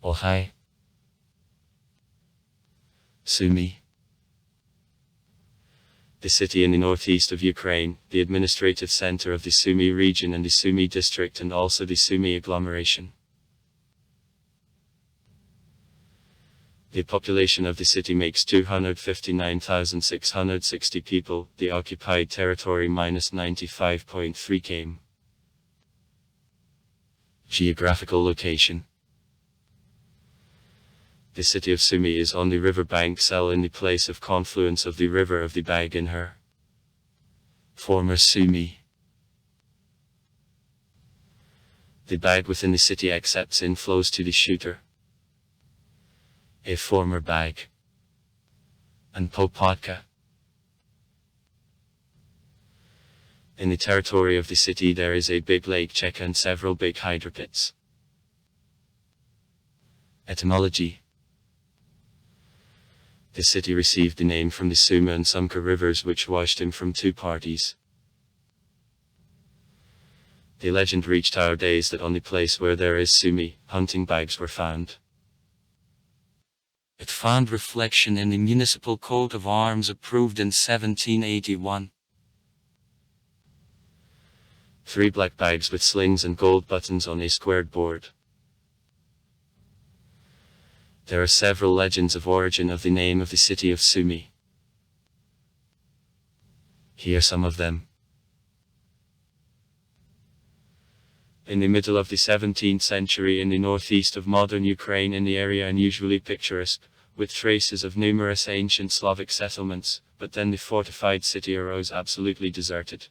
Oh hi. Sumy. The city in the northeast of Ukraine, the administrative center of the Sumy region and the Sumy district and also the Sumy agglomeration. The population of the city makes 259,660 people, the occupied territory minus 95.3 km. Geographical location. The city of Sumy is on the river bank Sel in the place of confluence of the river of the Bag in her former Sumy. The Bag within the city accepts inflows to the Shooter, a former Bag, and Popotka. In the territory of the city there is a big lake Cheka and several big hydropits. Etymology. The city received the name from the Suma and Sumka rivers which washed in from two parties. The legend reached our days that on the place where there is Sumy, hunting bags were found. It found reflection in the municipal coat of arms approved in 1781. 3 black bags with slings and gold buttons on a squared board. There are several legends of origin of the name of the city of Sumy. Here are some of them. In the middle of the 17th century in the northeast of modern Ukraine in the area unusually picturesque, with traces of numerous ancient Slavic settlements, but then the fortified city arose absolutely deserted.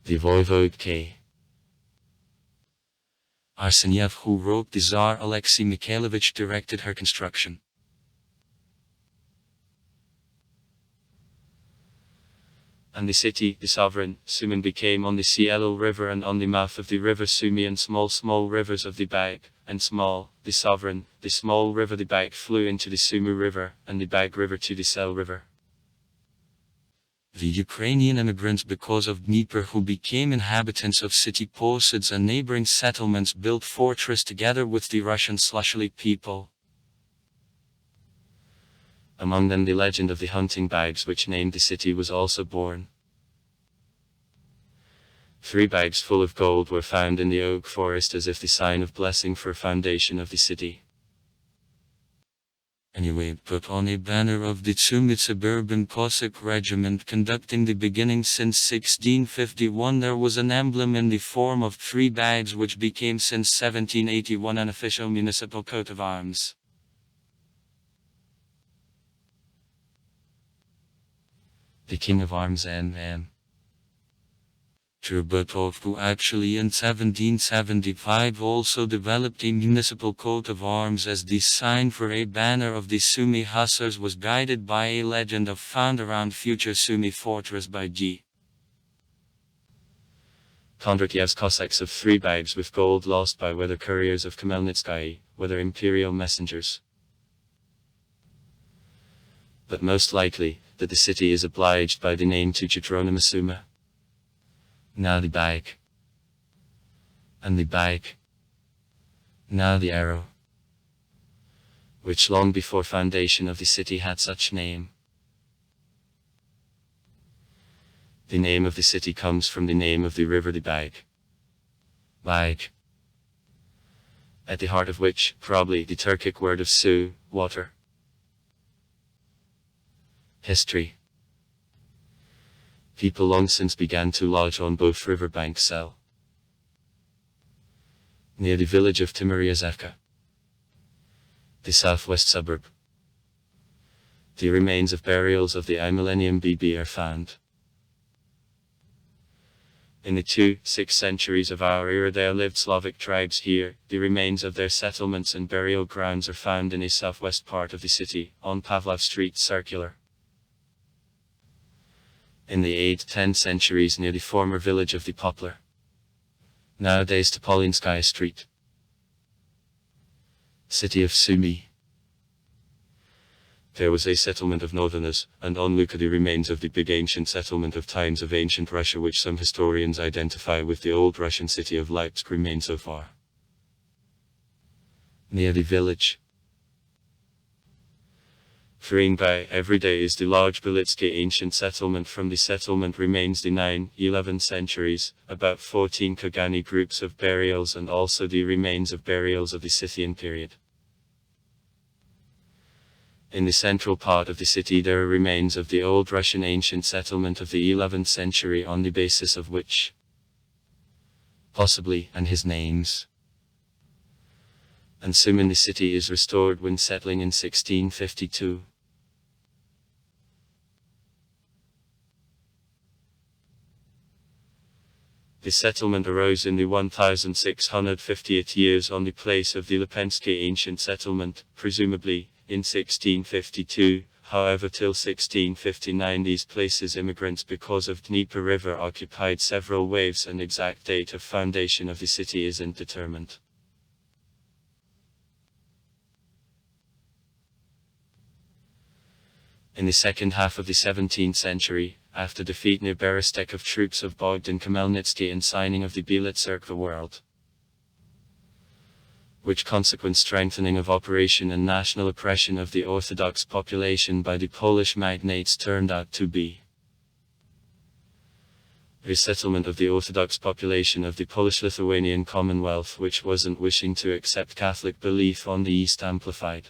The Voivode K. Arseniev, who wrote the Tsar Alexei Mikhailovich, directed her construction. And the city, the sovereign, Suman became on the Cielo river and on the mouth of the river Sumy and small rivers of the Bag, and small, the sovereign, the small river the Bag flew into the Sumy river, and the Bag river to the Sel river. The Ukrainian immigrants because of Dnieper who became inhabitants of city Posids and neighboring settlements built fortress together with the Russian Slushly people. Among them the legend of the hunting bags which named the city was also born. 3 bags full of gold were found in the oak forest as if the sign of blessing for foundation of the city. Anyway, put on a banner of the Sumy suburban Cossack regiment conducting the beginning since 1651. There was an emblem in the form of 3 bags which became since 1781 an official municipal coat of arms. The King of Arms N.M. Turbatov, who actually in 1775 also developed a municipal coat of arms as the sign for a banner of the Sumy Hussars, was guided by a legend of found around future Sumy fortress by G. Kondratyev's Cossacks of 3 bags with gold lost by whether couriers of Khmelnytskyi, whether imperial messengers. But most likely, that the city is obliged by the name to Jetrona Suma. Now the Bag. And the Bag. Now the arrow. Which long before foundation of the city had such name. The name of the city comes from the name of the river the Bag. Bag. At the heart of which, probably, the Turkic word of su, water. History. People long since began to lodge on both river banks Sel, near the village of Timuriazevka, the southwest suburb. The remains of burials of the I-millennium BB are found. In the 2-6 centuries of our era there lived Slavic tribes here. The remains of their settlements and burial grounds are found in a southwest part of the city, on Pavlov Street Circular. In the 8-10 centuries near the former village of the Poplar, nowadays Topolinskaya Street. City of Sumy. There was a settlement of northerners, and on Luka the remains of the big ancient settlement of times of ancient Russia which some historians identify with the old Russian city of Leipzig remain so far. near the village. By every day is the large Belitsky ancient settlement. From the settlement remains the 9-11 centuries, about 14 Kagani groups of burials and also the remains of burials of the Scythian period. In the central part of the city there are remains of the old Russian ancient settlement of the 11th century on the basis of which, possibly, and his names, and Sumy the city is restored when settling in 1652. The settlement arose in the 1650th years on the place of the Lepensky ancient settlement, presumably, in 1652, however till 1659 these places immigrants because of Dnieper River occupied several waves and exact date of foundation of the city isn't determined. In the second half of the 17th century, after defeat near Berestech of troops of Bogdan Khmelnytsky and signing of the Bilet Circle World, which consequent strengthening of operation and national oppression of the Orthodox population by the Polish magnates turned out to be resettlement of the Orthodox population of the Polish-Lithuanian Commonwealth, which wasn't wishing to accept Catholic belief on the East amplified.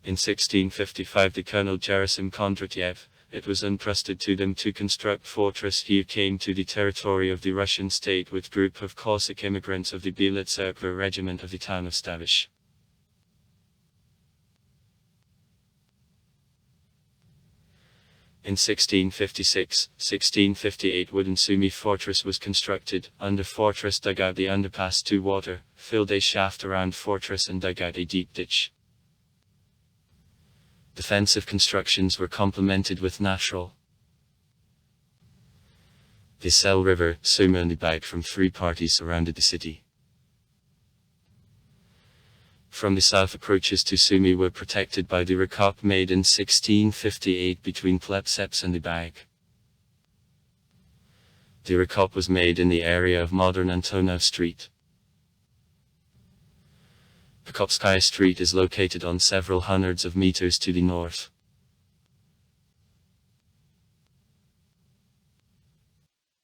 In 1655 the Colonel Gerasim Kondratyev, it was entrusted to them to construct fortress. He came to the territory of the Russian state with group of Cossack immigrants of the Bilet Circle regiment of the town of Stavish. In 1656-1658 wooden Sumy fortress was constructed. Under fortress dug out the underpass to water, filled a shaft around fortress and dug out a deep ditch. Defensive constructions were complemented with natural. The Sel River, Sumy and the Bag from three parties surrounded the city. From the south approaches to Sumy were protected by the Rekop made in 1658 between Plepseps and the Bag. The Rekop was made in the area of modern Antonov Street. Pekopskaya Street is located on several hundreds of meters to the north.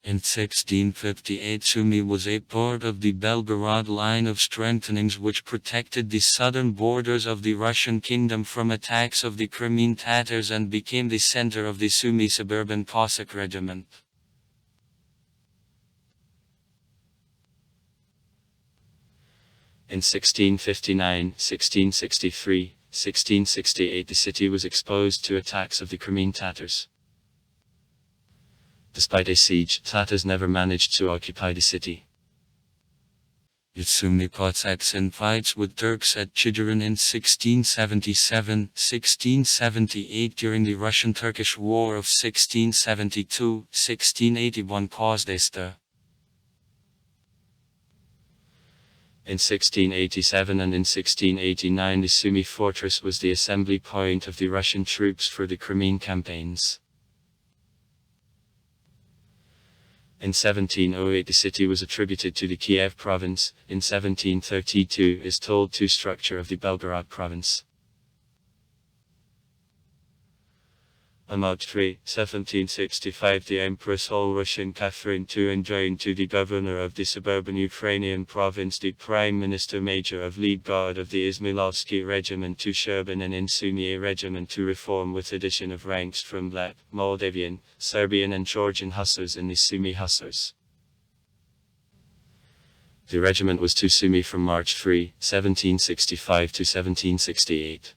In 1658 Sumy was a part of the Belgorod line of strengthenings which protected the southern borders of the Russian kingdom from attacks of the Crimean Tatars and became the center of the Sumy suburban Cossack regiment. In 1659, 1663, 1668 the city was exposed to attacks of the Crimean Tatars. Despite a siege, Tatars never managed to occupy the city. Sumy Cossacks in fights with Turks at Chigirin in 1677-1678 during the Russian-Turkish War of 1672-1681 caused a stir. In 1687 and in 1689 the Sumy fortress was the assembly point of the Russian troops for the Crimean campaigns. In 1708 the city was attributed to the Kiev province. In 1732 is told to structure of the Belgorod province. On March 3, 1765 the Empress All-Russian Catherine II enjoined to the governor of the suburban Ukrainian province the Prime Minister Major of Lead Guard of the Izmailovsky Regiment to Sherbin and in Sumy a regiment to reform with addition of ranks from Black, Moldavian, Serbian and Georgian hussars in the Sumy Hussars. The regiment was to Sumy from March 3, 1765 to 1768.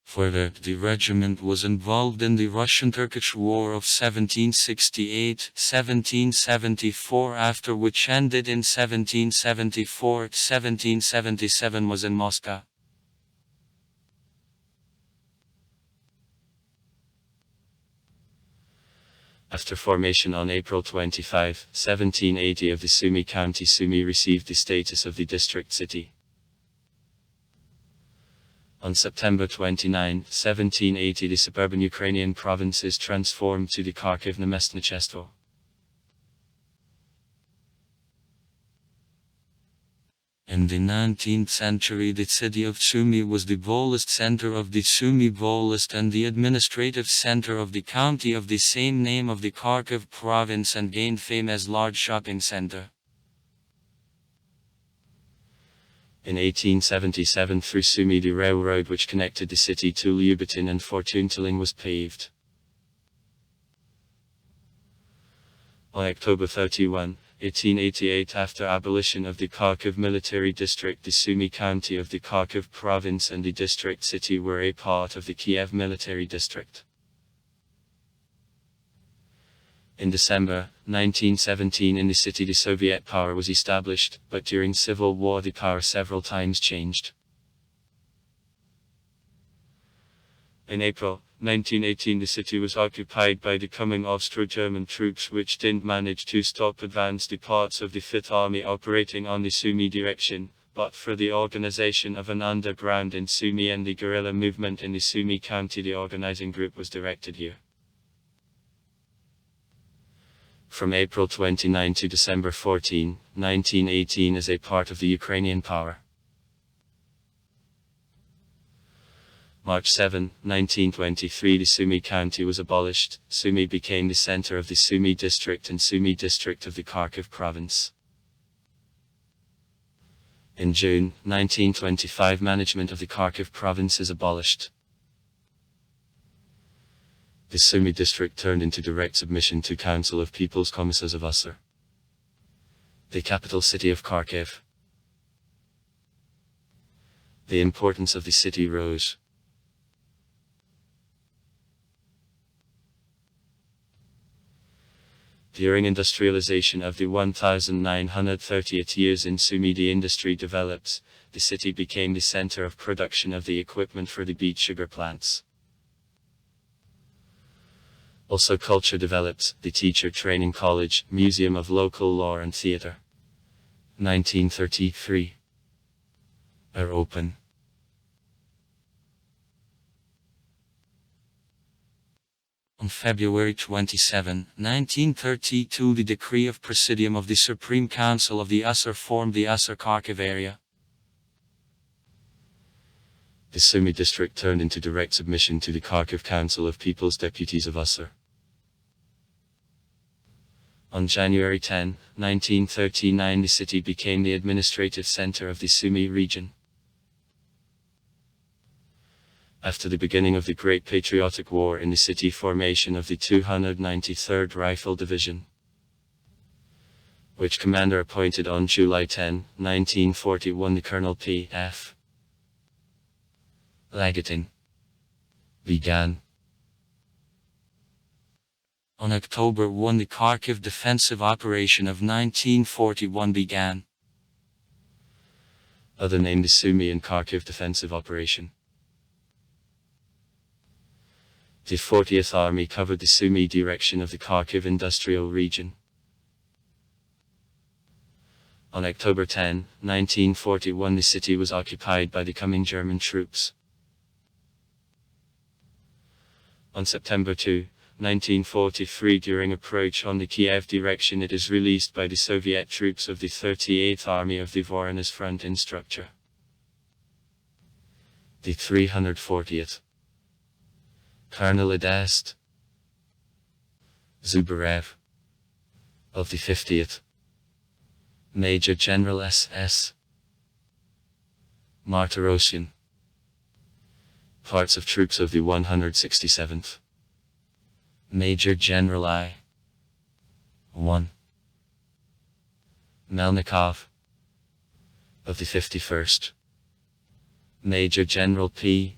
Further, the regiment was involved in the Russian-Turkish War of 1768-1774 after which ended in 1774-1777 was in Moscow. After formation on April 25, 1780 of the Sumy County Sumy received the status of the district city. On September 29, 1780 the suburban Ukrainian province is transformed to the Kharkiv Namestnichestvo. In the 19th century, the city of Sumy was the volist center of the Sumy volist and the administrative center of the county of the same name of the Kharkiv province, and gained fame as large shopping center. In 1877, through Sumy, the railroad which connected the city to Lyubutin and Fortuntaling was paved. On October 31, 1888, after abolition of the Kharkiv military district, the Sumy county of the Kharkiv province and the district city were a part of the Kiev military district. In December 1917, in the city the Soviet power was established, but during civil war the power several times changed. In April 1918, the city was occupied by the coming Austro-German troops, which didn't manage to stop advanced parts of the Fifth Army operating on the Sumy direction, but for the organization of an underground in Sumy and the guerrilla movement in the Sumy county, the organizing group was directed here. From April 29 to December 14, 1918, as a part of the Ukrainian power. March 7, 1923, the Sumy county was abolished. Sumy became the center of the Sumy district and Sumy district of the Kharkiv province. In June 1925, management of the Kharkiv province is abolished. The Sumy district turned into direct submission to Council of People's Commissars of Usser. The capital city of Kharkiv. The importance of the city rose. During industrialization of the 1930th years in Sumy, the industry developed. The city became the center of production of the equipment for the beet sugar plants. Also culture developed. The teacher training college, museum of local law and theater. 1933. Are open. On February 27, 1932, the decree of Presidium of the Supreme Council of the Usser formed the Usser-Kharkiv area. The Sumy district turned into direct submission to the Kharkiv Council of People's Deputies of Usser. On January 10, 1939, the city became the administrative center of the Sumy region. After the beginning of the Great Patriotic War in the city, formation of the 293rd Rifle Division, which commander appointed on July 10, 1941, the Colonel P.F. Lagetin, began. On October 1, the Kharkiv defensive operation of 1941 began. Other name the Sumy and Kharkiv defensive operation. The 40th Army covered the Sumy direction of the Kharkiv industrial region. On October 10, 1941, the city was occupied by the coming German troops. On September 2, 1943, during approach on the Kiev direction, it is released by the Soviet troops of the 38th Army of the Voronezh Front in structure. The 340th. Colonel Adast Zubarev of the 50th. Major General S.S. Martirosyan. Parts of troops of the 167th. Major General I. 1. Melnikov of the 51st. Major General P.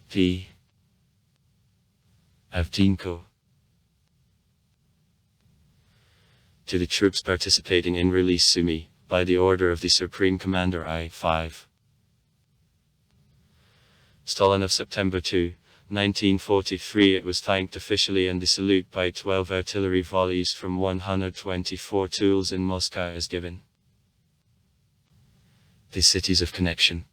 Avdinko. To the troops participating in release Sumy, by the order of the Supreme Commander I-5. Stalin of September 2, 1943, it was thanked officially, and the salute by 12 artillery volleys from 124 tools in Moscow is given. The cities of connection.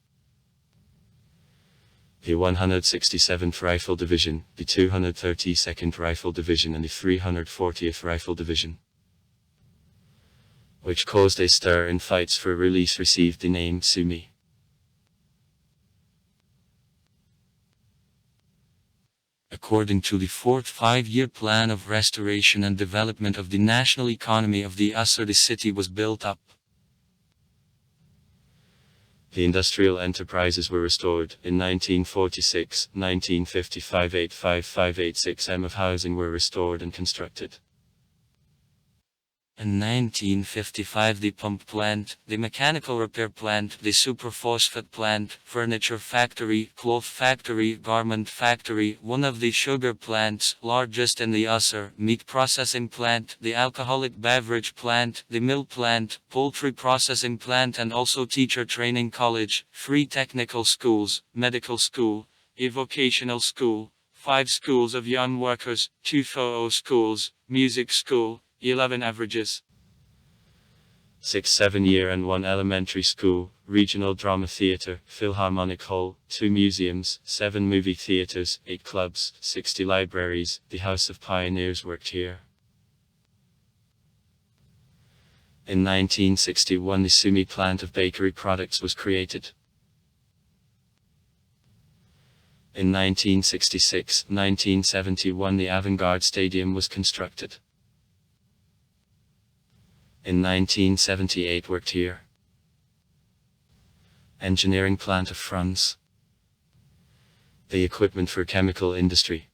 The 167th Rifle Division, the 232nd Rifle Division and the 340th Rifle Division, which caused a stir in fights for release, received the name Sumy. According to the fourth five-year plan of restoration and development of the national economy of the USSR, the city was built up. The industrial enterprises were restored. In 1946, 1955 85586 m of housing were restored and constructed. In 1955 the pump plant, the mechanical repair plant, the superphosphate plant, furniture factory, cloth factory, garment factory, one of the sugar plants, largest in the USSR, meat processing plant, the alcoholic beverage plant, the mill plant, poultry processing plant and also teacher training college, 3 technical schools, medical school, a vocational school, 5 schools of young workers, 2 photo schools, music school, 11 averages. 6 7-year and 1 elementary school, regional drama theatre, Philharmonic Hall, 2 museums, 7 movie theatres, 8 clubs, 60 libraries. The House of Pioneers worked here. In 1961 the Sumy plant of bakery products was created. In 1966-1971 the Avant-Garde Stadium was constructed. In 1978 worked here. Engineering plant of France. The equipment for chemical industry.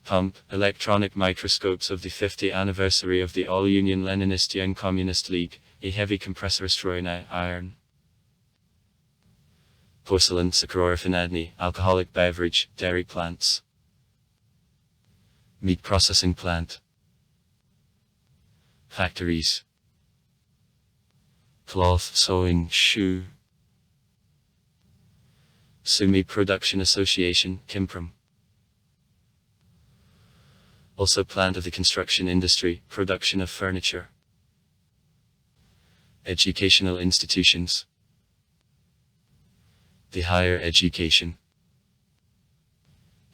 Pump, electronic microscopes of the 50th anniversary of the All-Union Leninist Young Communist League, a heavy compressor strojna, iron. Porcelain, Sakharov-Finadny, alcoholic beverage, dairy plants. Meat processing plant. Factories. Cloth, sewing, shoe. Sumy Production Association, Kimprom. Also plant of the construction industry, production of furniture. Educational institutions. The higher education.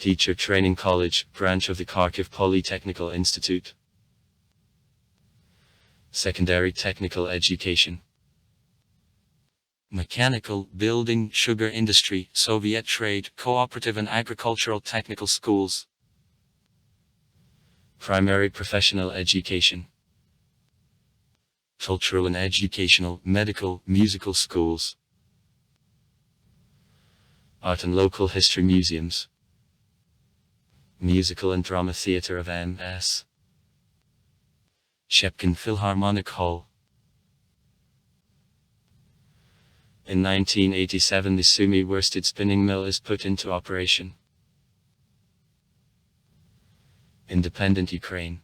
Teacher Training College, branch of the Kharkiv Polytechnical Institute. Secondary technical education. Mechanical, building, sugar industry, Soviet trade, cooperative and agricultural technical schools. Primary professional education. Cultural and educational, medical, musical schools. Art and local history museums. Musical and drama theatre of M.S. Shepkin Philharmonic Hall. In 1987 the Sumy worsted spinning mill is put into operation. Independent Ukraine.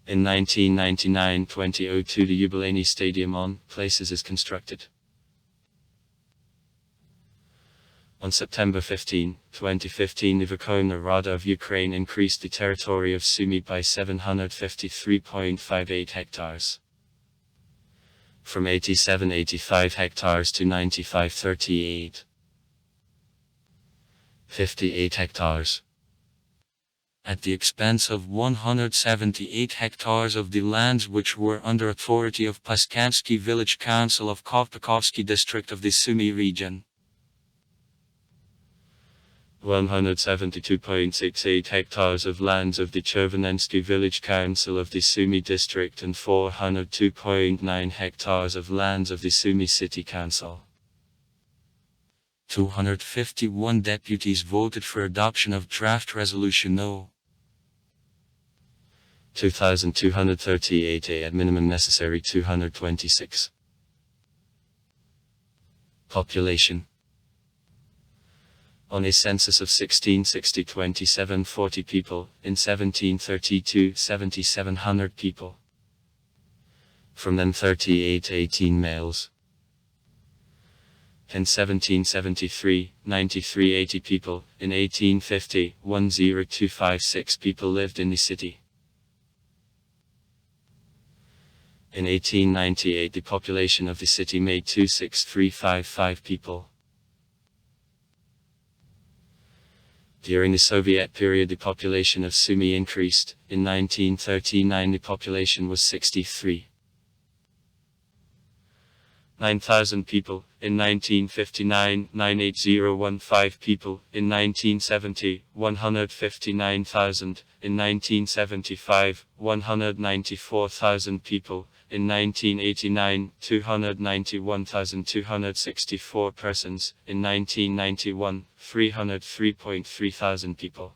In 1999-2002 the Yubileyny Stadium on Places is constructed. On September 15, 2015 the Verkhovna Rada of Ukraine increased the territory of Sumy by 753.58 hectares. From 87-85 hectares to 95-38. 58 hectares. At the expense of 178 hectares of the lands which were under authority of Paskansky Village Council of Kovpakovsky district of the Sumy region. 172.68 hectares of lands of the Chervenensky Village Council of the Sumy district and 402.9 hectares of lands of the Sumy City Council. 251 deputies voted for adoption of draft resolution No. 2238 at minimum necessary 226. Population. On a census of 1660 2740 people, in 1732 7700 people. From them 38 18 males. In 1773, 9380 people, in 1850, 10256 people lived in the city. In 1898 the population of the city made 26355 people. During the Soviet period the population of Sumy increased. In 1939 the population was 63. 9,000 people. In 1959, 98015 people. In 1970, 159,000. In 1975, 194,000 people. In 1989, 291,264 persons. In 1991, 303.3 thousand people.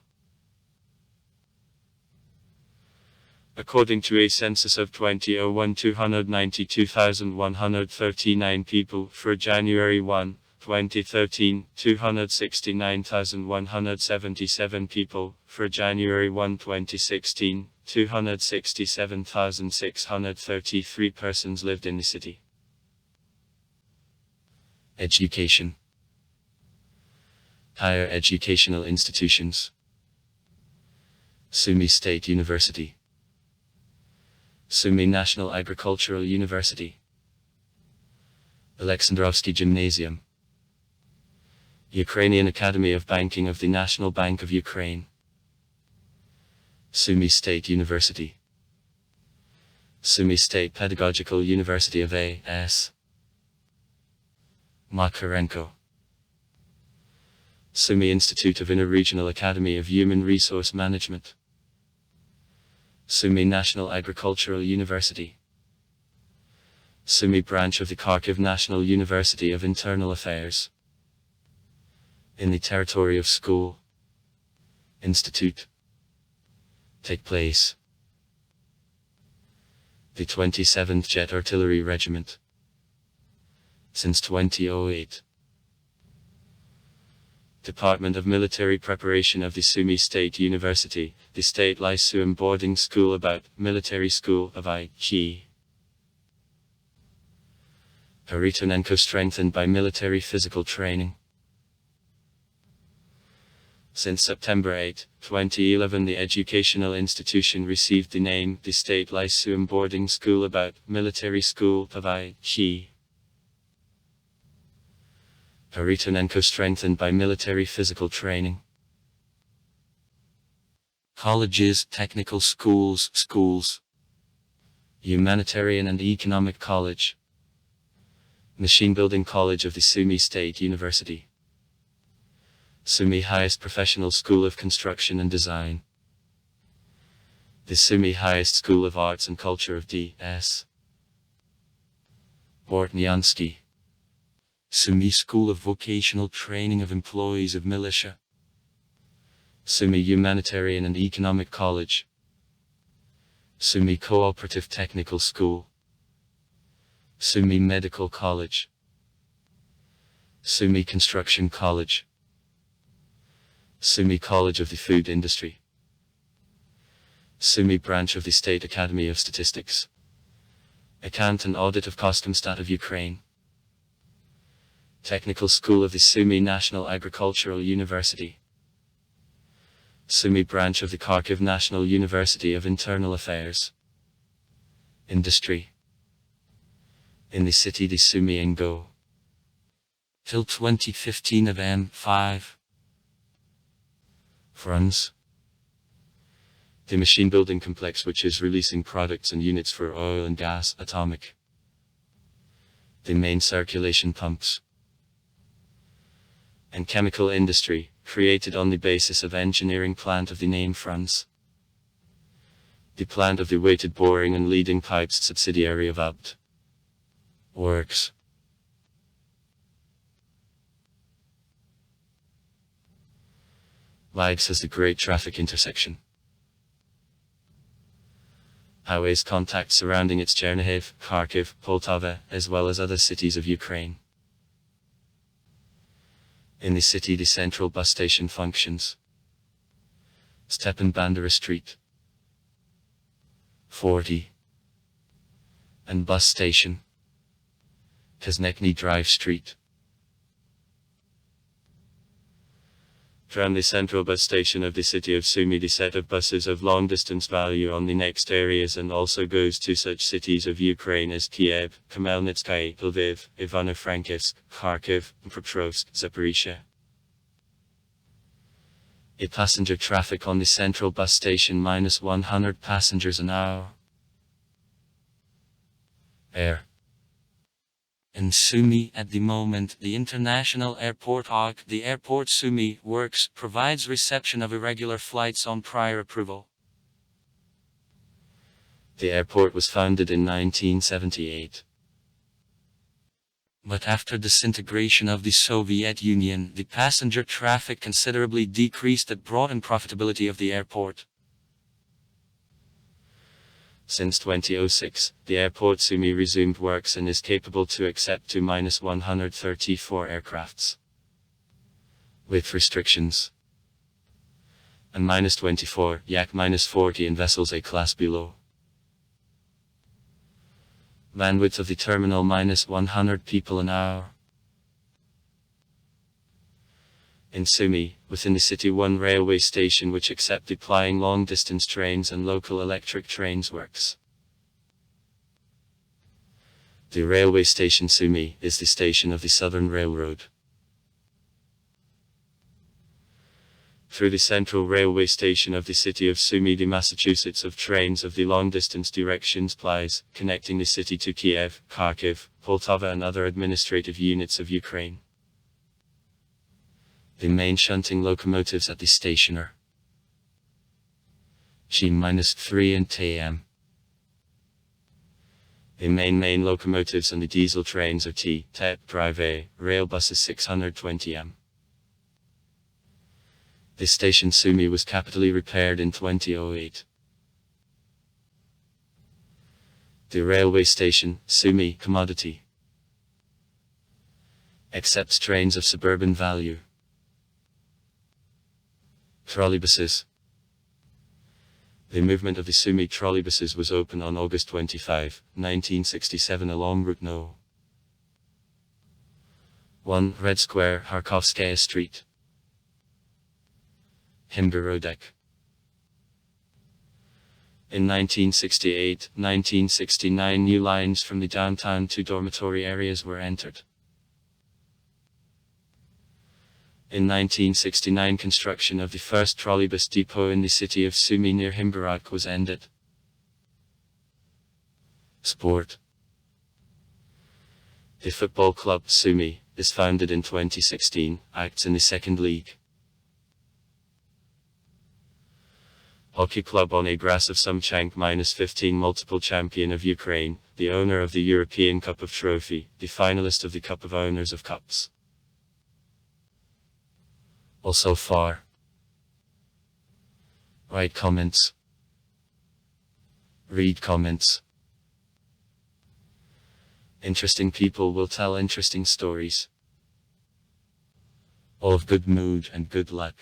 According to a census of 2001, 292,139 people. For January 1, 2013, 269,177 people. For January 1, 2016, 267,633 persons lived in the city. Education. Higher educational institutions. Sumy State University. Sumy National Agricultural University. Alexandrovsky Gymnasium. Ukrainian Academy of Banking of the National Bank of Ukraine. Sumy State University. Sumy State Pedagogical University of A.S. Makarenko. Sumy Institute of Inter-Regional Academy of Human Resource Management. Sumy National Agricultural University. Sumy branch of the Kharkiv National University of Internal Affairs. In the territory of school. Institute. Take place. The 27th Jet Artillery Regiment. Since 2008. Department of Military Preparation of the Sumy State University, the State Lyceum Boarding School about, Military School of I.G. Haritonenko strengthened by military physical training. Since September 8, 2011 the educational institution received the name, the State Lyceum Boarding School about, Military School of I.G. Haritonenko strengthened by military physical training. Colleges, technical schools, Humanitarian and Economic College. Machine Building College of the Sumy State University. Sumy Highest Professional School of Construction and Design. The Sumy Highest School of Arts and Culture of D.S. Bortnyansky. Sumy School of Vocational Training of Employees of Militia. Sumy Humanitarian and Economic College. Sumy Cooperative Technical School. Sumy Medical College. Sumy Construction College. Sumy College of the Food Industry. Sumy branch of the State Academy of Statistics. Account and Audit of Koskomstat of Ukraine. Technical School of the Sumy National Agricultural University. Sumy branch of the Kharkiv National University of Internal Affairs. Industry. In the city the Sumy and Go. Till 2015 of M5. Fronts. The machine building complex which is releasing products and units for oil and gas, atomic. The main circulation pumps. And chemical industry, created on the basis of engineering plant of the name France. The plant of the weighted boring and leading pipes subsidiary of Abt. Works. Lives as the great traffic intersection. Highways contact surrounding its Chernihiv, Kharkiv, Poltava, as well as other cities of Ukraine. In the city the central bus station functions. Stepan Bandera Street. 40. And bus station. Kaznechny Drive Street. From the central bus station of the city of Sumy the set of buses of long distance value on the next areas and also goes to such cities of Ukraine as Kiev, Khmelnytskyi, Lviv, Ivano-Frankivsk, Kharkiv, Petrovsk, Zaporizhia. A passenger traffic on the central bus station minus 100 passengers an hour. Air. In Sumy. At the moment, the International Airport OC, the airport Sumy, works, provides reception of irregular flights on prior approval. The airport was founded in 1978. But after disintegration of the Soviet Union, the passenger traffic considerably decreased. That brought in profitability of the airport. Since 2006, the airport Sumy resumed works and is capable to accept -134 aircrafts. With restrictions. And -24, Yak -40 in vessels A class below. Bandwidth of the terminal -100 people an hour. In Sumy, within the City 1 railway station which accept deploying long-distance trains and local electric trains works. The railway station Sumy is the station of the Southern Railroad. Through the central railway station of the city of Sumy, the Massachusetts of trains of the long-distance directions plies, connecting the city to Kiev, Kharkiv, Poltava and other administrative units of Ukraine. The main shunting locomotives at the station are G-3 and TM. The main locomotives and the diesel trains are T-TEP Drive A, rail buses 620M. The station Sumy was capitally repaired in 2008. The railway station, Sumy Commodity, accepts trains of suburban value. Trolleybuses. The movement of the Sumy trolleybuses was opened on August 25, 1967 along Route No. 1 Red Square, Kharkovskaya Street. Himberodek. In 1968-1969 new lines from the downtown to dormitory areas were entered. In 1969 construction of the first trolleybus depot in the city of Sumy near Himberok was ended. Sport. The football club Sumy is founded in 2016, acts in the second league. Hockey club on a grass of Sumchank -15 multiple champion of Ukraine, the owner of the European Cup of Trophy, the finalist of the Cup of Owners of Cups. Also far. Write comments. Read comments. Interesting people will tell interesting stories. All of good mood and good luck.